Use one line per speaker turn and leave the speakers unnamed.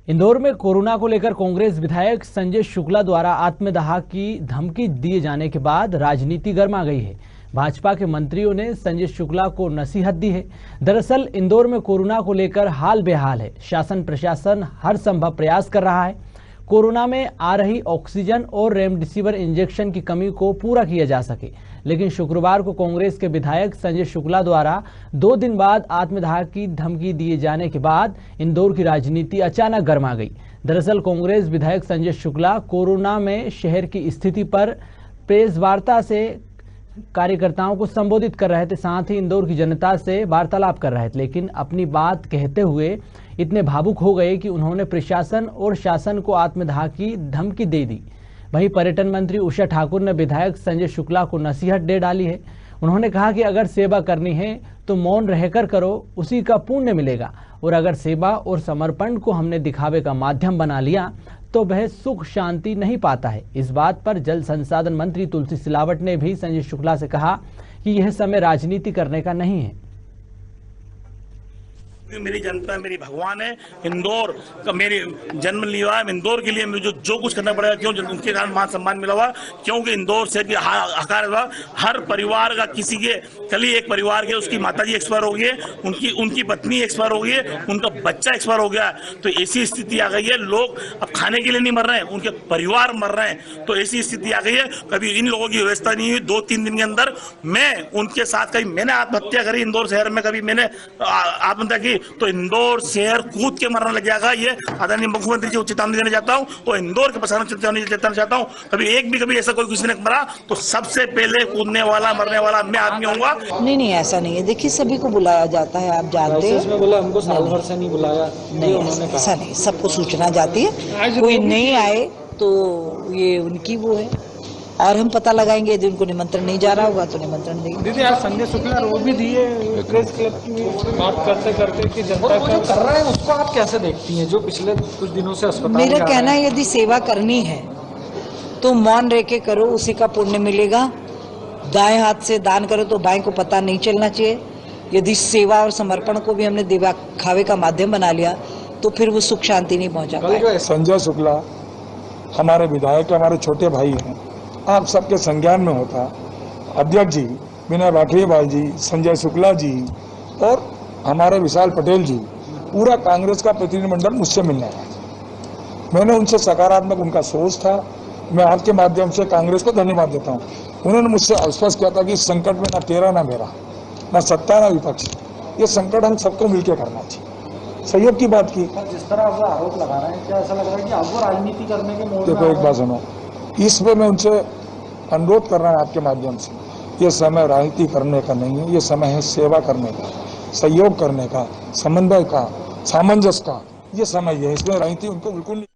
इंदौर में कोरोना को लेकर कांग्रेस विधायक संजय शुक्ला द्वारा आत्मदाह की धमकी दिए जाने के बाद राजनीति गर्मा गई है। भाजपा के मंत्रियों ने संजय शुक्ला को नसीहत दी है। दरअसल इंदौर में कोरोना को लेकर हाल बेहाल है। शासन प्रशासन हर संभव प्रयास कर रहा है कोरोना में आ रही ऑक्सीजन और रेमडेसिविर इंजेक्शन की कमी को पूरा किया जा सके। लेकिन शुक्रवार को कांग्रेस के विधायक संजय शुक्ला द्वारा 2 दिन बाद आत्मदाह की धमकी दिए जाने के बाद इंदौर की राजनीति अचानक गर्मा गई। दरअसल कांग्रेस विधायक संजय शुक्ला कोरोना में शहर की स्थिति पर प्रेस वार्ता से कार्यकर्ताओं को संबोधित कर रहे थे, साथ ही इंदौर की जनता से वार्तालाप कर रहे थे, लेकिन अपनी बात कहते हुए इतने भावुक हो गए कि उन्होंने प्रशासन और शासन को आत्मदाह की धमकी दे दी। वहीं पर्यटन मंत्री उषा ठाकुर ने विधायक संजय शुक्ला को नसीहत दे डाली है। उन्होंने कहा कि अगर सेवा करनी है तो मौन रहकर करो, उसी का पुण्य मिलेगा, और अगर सेवा और समर्पण को हमने दिखावे का माध्यम बना लिया तो वह सुख शांति नहीं पाता है। इस बात पर जल संसाधन मंत्री तुलसी सिलावट ने भी संजय शुक्ला से कहा कि यह समय राजनीति करने का नहीं है।
मेरी जनता मेरी भगवान है, इंदौर का मेरी जन्म लिया है, इंदौर के लिए मुझे जो कुछ करना पड़ेगा, क्यों उनके कारण मान सम्मान मिला हुआ, क्योंकि इंदौर से हकार हुआ। हर परिवार का किसी के कल ही एक परिवार के उसकी माताजी एक्सपायर हो गई है, उनकी पत्नी एक्सपायर हो गई है, उनका बच्चा एक्सपायर हो गया। तो ऐसी स्थिति आ गई है, लोग अब खाने के लिए नहीं मर रहे हैं, उनके परिवार मर रहे हैं। तो ऐसी स्थिति आ गई है, कभी इन लोगों की व्यवस्था नहीं हुई। 2-3 दिन के अंदर मैं उनके साथ कभी मैंने आत्महत्या करी इंदौर शहर में, कभी मैंने आत्महत्या की, तो इंदौर शहर कूद के मरने लग जाएगा। ये आदरणीय मुख्यमंत्री जी को चेतावनी देना चाहता हूँ और इंदौर के प्रशासन चेतावनी देना चाहता हूँ। कभी ऐसा कोई किसी ने मरा तो सबसे पहले कूदने वाला मरने वाला मैं आदमी होऊंगा।
नहीं, ऐसा नहीं है। देखिए, सभी को बुलाया जाता है, आप जानते हैं।
बोला हमको साल भर से नहीं बुलाया,
नहीं ऐसा नहीं, सबको सूचना जाती है। कोई नहीं आए तो ये उनकी वो है, और हम पता लगाएंगे। यदि उनको निमंत्रण नहीं जा रहा होगा तो निमंत्रण देंगे।
दीदी, आज संजय शुक्ला रो भी दिए प्रेस क्लब की बात करते करते कि जनता जो कर रहा है उसको आप कैसे देखती हैं, जो पिछले कुछ दिनों से अस्पताल में
मेरा कहना है, यदि सेवा करनी है तो मौन रह के करो, उसी का पुण्य मिलेगा। दाएं हाथ से दान करो तो बाएं को पता नहीं चलना चाहिए। यदि सेवा और समर्पण को भी हमने दिवा खावे का माध्यम बना लिया तो फिर वो सुख शांति नहीं पहुंचा पाएगा।
संजय शुक्ला हमारे विधायक, हमारे छोटे भाई हैं, आप सबके संज्ञान में होता। अध्यक्ष जी विनय भाटिया जी, संजय शुक्ला जी और हमारे विशाल पटेल जी, पूरा कांग्रेस का प्रतिनिधिमंडल मुझसे मिलने आया। मैंने उनसे सकारात्मक उनका सोच था। मैं आपके माध्यम से कांग्रेस को धन्यवाद देता हूँ। उन्होंने मुझसे आश्वस्त किया था कि इस संकट में ना तेरा ना मेरा, ना सत्ता ना विपक्ष, ये संकट हम सबको मिलकर करना चाहिए। सहयोग की बात की।
जिस तरह वो आरोप लगा रहे हैं, क्या ऐसा लग रहा है कि आपको राजनीति करने के मोड़ में?
देखो, एक बात सुनो, इस पे मैं उनसे अनुरोध कर रहा हूं आपके माध्यम से, ये समय राजनीति करने का नहीं है, ये समय है सेवा करने का, सहयोग करने का, समन्वय का, सामंजस्य का। ये समय है, इसमें राजनीति उनको बिल्कुल नहीं।